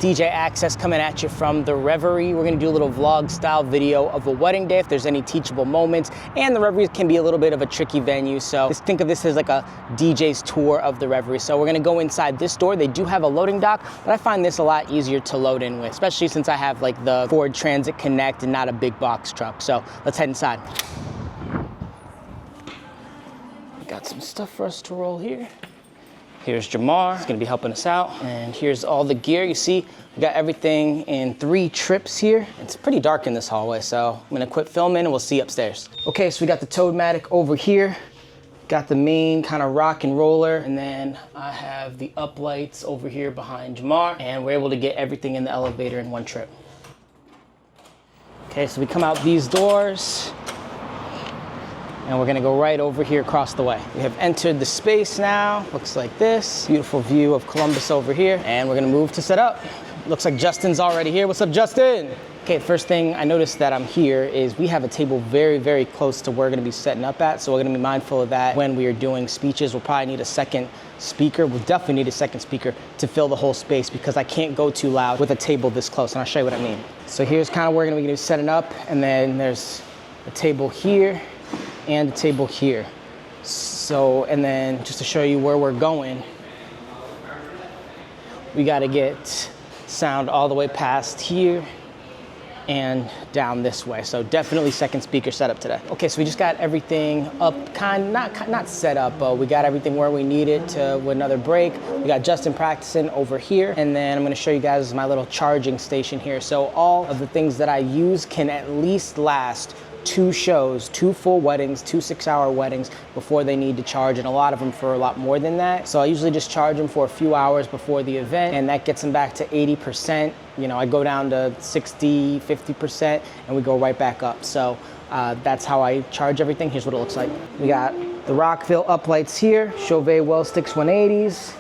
DJ Access coming at you from the Revery. We're gonna do a little vlog style video of a wedding day if there's any teachable moments. And the Revery can be a little bit of a tricky venue, so just think of this as like a DJ's tour of the Revery. So we're gonna go inside this door. They do have a loading dock, but I find this a lot easier to load in with, especially since I have like the Ford Transit Connect and not a big box truck. So let's head inside. Got some stuff for us to roll here. Here's Jamar, he's gonna be helping us out. And here's all the gear. You see, we got everything in 3 trips here. It's pretty dark in this hallway, so I'm gonna quit filming and we'll see upstairs. Okay, so we got the Toadmatic over here. Got the main kind of rock and roller, and then I have the uplights over here behind Jamar, and we're able to get everything in the elevator in 1 trip. Okay, so we come out these doors, and we're gonna go right over here across the way. We have entered the space now. Looks like this. Beautiful view of Columbus over here. And we're gonna move to set up. Looks like Justin's already here. What's up, Justin? Okay, first thing I noticed that I'm here is we have a table very, very close to where we're gonna be setting up at. So we're gonna be mindful of that when we are doing speeches. We'll probably need a second speaker. We'll definitely need a second speaker to fill the whole space because I can't go too loud with a table this close, and I'll show you what I mean. So here's kind of where we're gonna be setting up, and then there's a table here and a table here. So, and then just to show you where we're going, we gotta get sound all the way past here and down this way. So definitely second speaker setup today. Okay, so we just got everything up, not set up, but we got everything where we need it to with another break. We got Justin practicing over here, and then I'm gonna show you guys my little charging station here. So all of the things that I use can at least last 2 shows, 2 full weddings, 2 6-hour weddings before they need to charge, and a lot of them for a lot more than that. So I usually just charge them for a few hours before the event, and that gets them back to 80%. You know, I go down to 60, 50%, and we go right back up. So that's how I charge everything. Here's what it looks like. We got the Rockville uplights here, Chauvet Wellsticks 180s,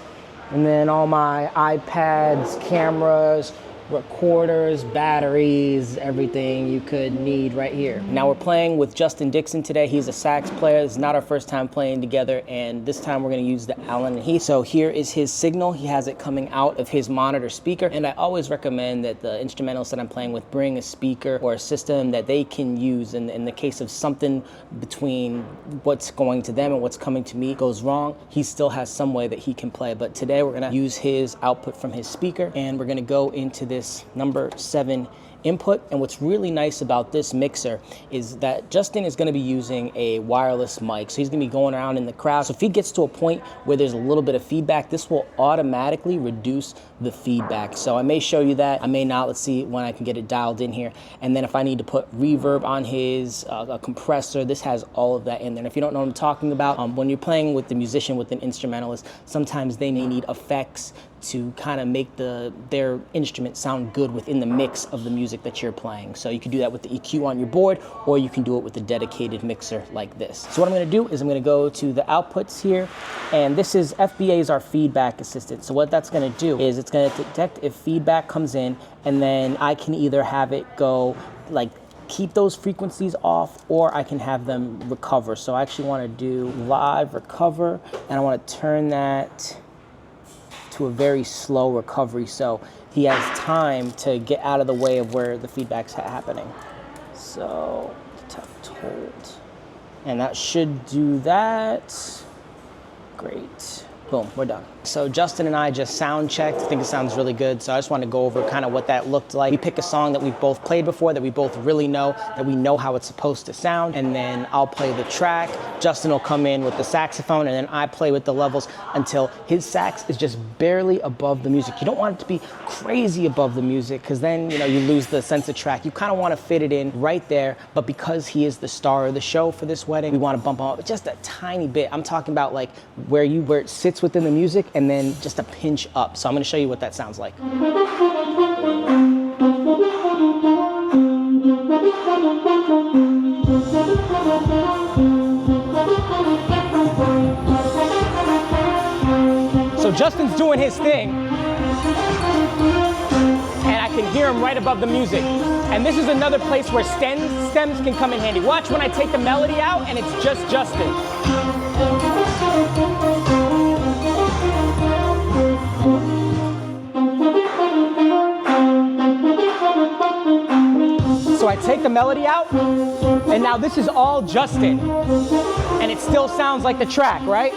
and then all my iPads, cameras, recorders, batteries, everything you could need right here. Now we're playing with Justin Dixon today. He's a sax player. This is not our first time playing together, and this time we're gonna use the Allen and Heath. So here is his signal. He has it coming out of his monitor speaker, and I always recommend that the instrumentalists that I'm playing with bring a speaker or a system that they can use in the case of something between what's going to them and what's coming to me goes wrong. He still has some way that he can play, but today we're gonna use his output from his speaker, and we're gonna go into this number 7 input. And what's really nice about this mixer is that Justin is going to be using a wireless mic. So he's going to be going around in the crowd. So if he gets to a point where there's a little bit of feedback, this will automatically reduce the feedback. So I may show you that, I may not. Let's see when I can get it dialed in here. And then if I need to put reverb on his a compressor, this has all of that in there. And if you don't know what I'm talking about, when you're playing with the musician, with an instrumentalist, sometimes they may need effects to kind of make their instrument sound good within the mix of the music that you're playing. So you can do that with the EQ on your board, or you can do it with a dedicated mixer like this. So what I'm gonna do is I'm gonna go to the outputs here, and this is FBA is our feedback assistant. So what that's gonna do is it's gonna detect if feedback comes in, and then I can either have it go like keep those frequencies off, or I can have them recover. So I actually wanna do live recover, and I wanna turn that to a very slow recovery, so he has time to get out of the way of where the feedback's happening. So tough hold, and that should do that. Great. Boom, we're done. So Justin and I just sound checked. I think it sounds really good. So I just want to go over kind of what that looked like. We pick a song that we've both played before, that we both really know, that we know how it's supposed to sound. And then I'll play the track. Justin will come in with the saxophone, and then I play with the levels until his sax is just barely above the music. You don't want it to be crazy above the music, because then, you know, you lose the sense of track. You kind of want to fit it in right there. But because he is the star of the show for this wedding, we want to bump him up just a tiny bit. I'm talking about like where it sits within the music, and then just a pinch up. So I'm going to show you what that sounds like. So Justin's doing his thing, and I can hear him right above the music. And this is another place where stems can come in handy. Watch when I take the melody out and it's just Justin. So I take the melody out, and now this is all Justin. And it still sounds like the track, right?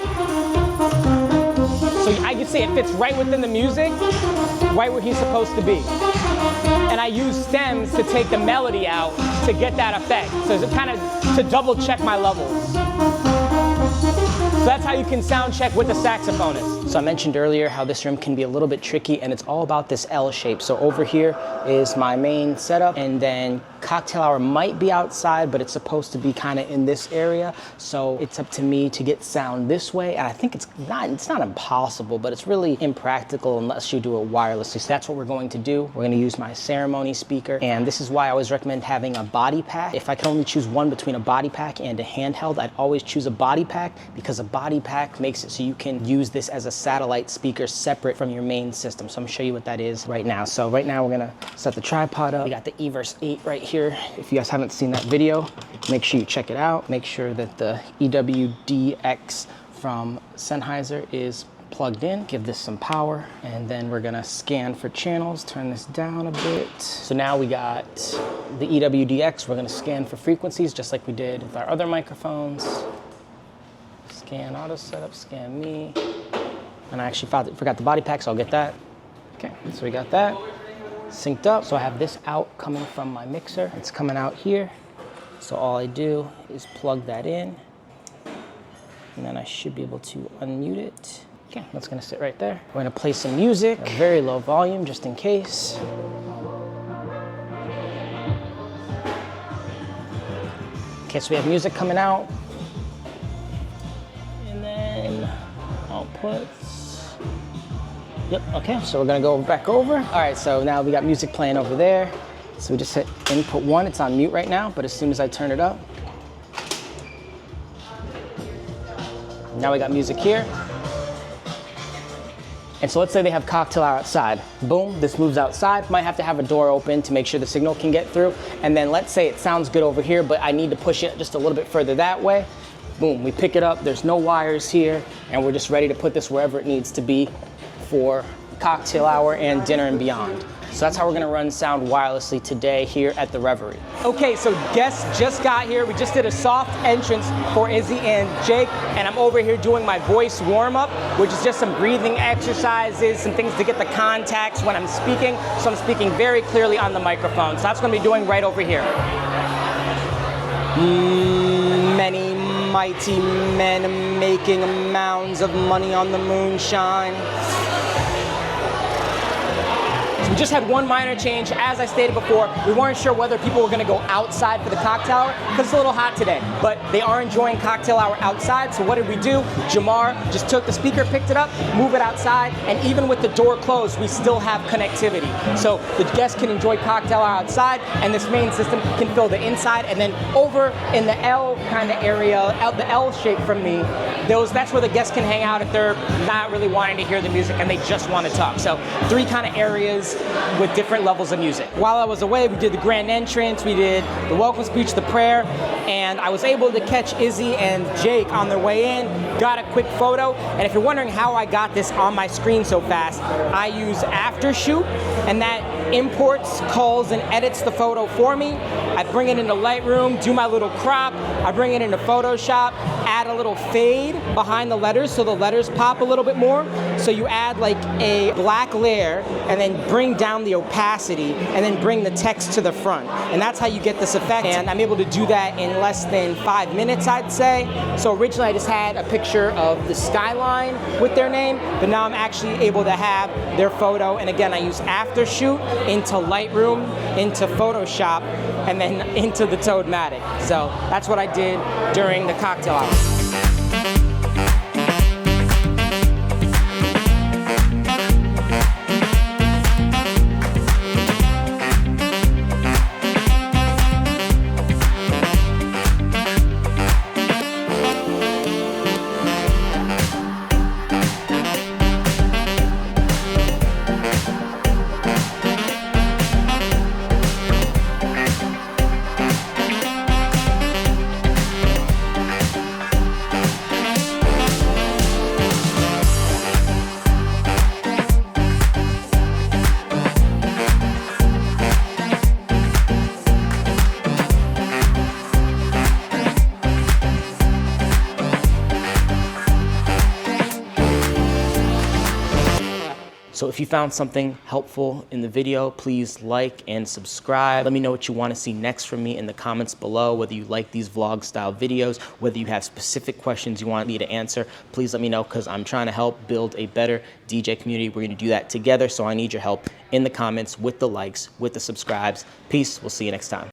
So I can say it fits right within the music, right where he's supposed to be. And I use stems to take the melody out to get that effect. So it's kind of to double check my levels. So that's how you can sound check with the saxophonist. So I mentioned earlier how this room can be a little bit tricky, and it's all about this L shape. So over here is my main setup, and then cocktail hour might be outside, but it's supposed to be kind of in this area. So it's up to me to get sound this way. And I think it's not impossible, but it's really impractical unless you do it wirelessly. So that's what we're going to do. We're going to use my ceremony speaker. And this is why I always recommend having a body pack. If I can only choose one between a body pack and a handheld, I'd always choose a body pack, because a body pack makes it so you can use this as a satellite speaker separate from your main system. So I'm gonna show you what that is right now. So right now we're gonna set the tripod up. We got the Everse 8 right here. If you guys haven't seen that video, make sure you check it out. Make sure that the EWDX from Sennheiser is plugged in. Give this some power, and then we're gonna scan for channels. Turn this down a bit. So now we got the EWDX. We're gonna scan for frequencies just like we did with our other microphones. Scan auto setup, scan me. And I actually forgot the body pack, so I'll get that. Okay, so we got that synced up. So I have this out coming from my mixer. It's coming out here. So all I do is plug that in, and then I should be able to unmute it. Okay, that's gonna sit right there. We're gonna play some music, a very low volume, just in case. Okay, so we have music coming out. And then outputs. Yep, okay, so we're gonna go back over. All right, so now we got music playing over there. So we just hit input 1, it's on mute right now, but as soon as I turn it up, now we got music here. And so let's say they have cocktail hour outside. Boom, this moves outside. Might have to have a door open to make sure the signal can get through. And then let's say it sounds good over here, but I need to push it just a little bit further that way. Boom, we pick it up, there's no wires here, and we're just ready to put this wherever it needs to be for cocktail hour and dinner and beyond. So that's how we're gonna run sound wirelessly today here at the Revery. Okay, so guests just got here. We just did a soft entrance for Izzy and Jake, and I'm over here doing my voice warm-up, which is just some breathing exercises, some things to get the contacts when I'm speaking, so I'm speaking very clearly on the microphone. So that's what I'm gonna be doing right over here. Many mighty men making mounds of money on the moonshine. We just had one minor change. As I stated before, we weren't sure whether people were gonna go outside for the cocktail hour because it's a little hot today, but they are enjoying cocktail hour outside. So what did we do? Jamar just took the speaker, picked it up, moved it outside, and even with the door closed, we still have connectivity. So the guests can enjoy cocktail hour outside, and this main system can fill the inside, and then over in the L kind of area, the L shape from me, that's where the guests can hang out if they're not really wanting to hear the music and they just want to talk. So 3 kind of areas with different levels of music. While I was away, we did the grand entrance, we did the welcome speech, the prayer, and I was able to catch Izzy and Jake on their way in, got a quick photo, and if you're wondering how I got this on my screen so fast, I use Aftershoot, and that imports, culls, and edits the photo for me. I bring it into Lightroom, do my little crop, I bring it into Photoshop, add a little fade behind the letters so the letters pop a little bit more. So you add like a black layer and then bring down the opacity and then bring the text to the front. And that's how you get this effect. And I'm able to do that in less than 5 minutes, I'd say. So originally I just had a picture of the skyline with their name, but now I'm actually able to have their photo. And again, I use Aftershoot into Lightroom, into Photoshop, and then into the Toadmatic. So that's what I did during the cocktail hour. So if you found something helpful in the video, please like and subscribe. Let me know what you want to see next from me in the comments below, whether you like these vlog style videos, whether you have specific questions you want me to answer. Please let me know, because I'm trying to help build a better DJ community. We're going to do that together, so I need your help in the comments, with the likes, with the subscribes. Peace. We'll see you next time.